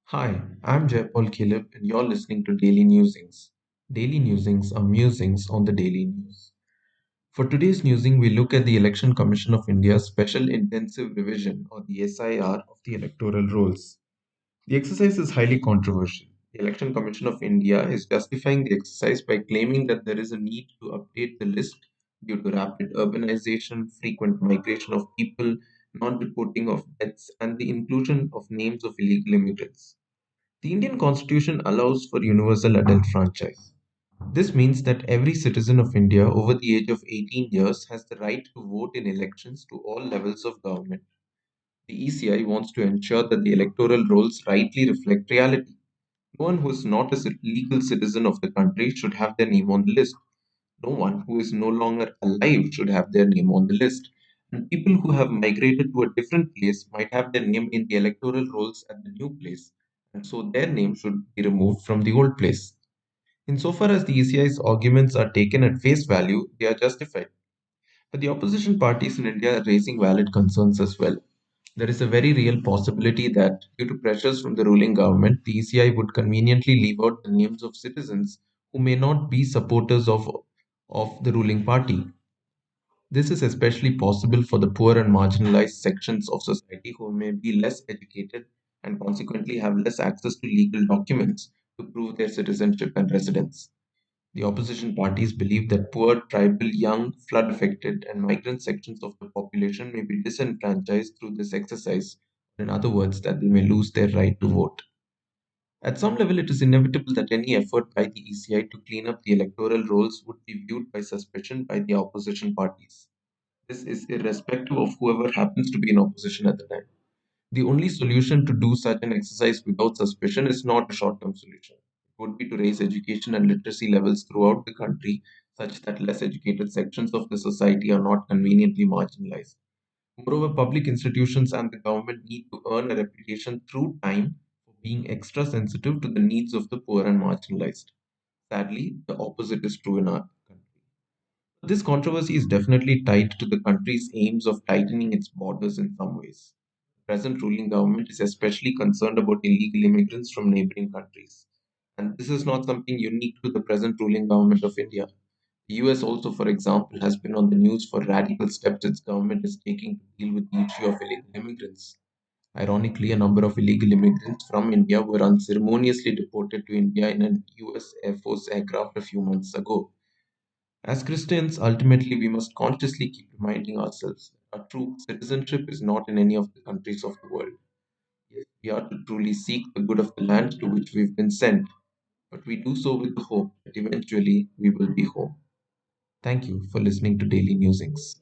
Hi, I'm Paul Caleb, and you're listening to Daily Newsings. Daily Newsings are musings on the daily news. For today's newsing, we look at the Election Commission of India's Special Intensive Revision, or the SIR, of the electoral rolls. The exercise is highly controversial. The Election Commission of India is justifying the exercise by claiming that there is a need to update the list due to rapid urbanization, frequent migration of people, non reporting of deaths, and the inclusion of names of illegal immigrants. The Indian constitution allows for universal adult franchise. This means that every citizen of India over the age of 18 years has the right to vote in elections to all levels of government. The ECI wants to ensure that the electoral rolls rightly reflect reality. No one who is not a legal citizen of the country should have their name on the list. No one who is no longer alive should have their name on the list. And people who have migrated to a different place might have their name in the electoral rolls at the new place, and so their name should be removed from the old place. Insofar as the ECI's arguments are taken at face value, they are justified. But the opposition parties in India are raising valid concerns as well. There is a very real possibility that, due to pressures from the ruling government, the ECI would conveniently leave out the names of citizens who may not be supporters of the ruling party. This is especially possible for the poor and marginalized sections of society who may be less educated and consequently have less access to legal documents to prove their citizenship and residence. The opposition parties believe that poor, tribal, young, flood affected, and migrant sections of the population may be disenfranchised through this exercise, in other words, that they may lose their right to vote. At some level, it is inevitable that any effort by the ECI to clean up the electoral rolls would be viewed by suspicion by the opposition parties. This is irrespective of whoever happens to be in opposition at the time. The only solution to do such an exercise without suspicion is not a short term solution. It would be to raise education and literacy levels throughout the country such that less educated sections of the society are not conveniently marginalized. Moreover, public institutions and the government need to earn a reputation through time for being extra sensitive to the needs of the poor and marginalized. Sadly, the opposite is true in our country. This controversy is definitely tied to the country's aims of tightening its borders in some ways. The present ruling government is especially concerned about illegal immigrants from neighboring countries. And this is not something unique to the present ruling government of India. The US also, for example, has been on the news for radical steps its government is taking to deal with the issue of illegal immigrants. Ironically, a number of illegal immigrants from India were unceremoniously deported to India in an US Air Force aircraft a few months ago. As Christians, ultimately, we must consciously keep reminding ourselves that our true citizenship is not in any of the countries of the world. Yes, we are to truly seek the good of the land to which we've been sent, but we do so with the hope that eventually we will be home. Thank you for listening to Daily Musings.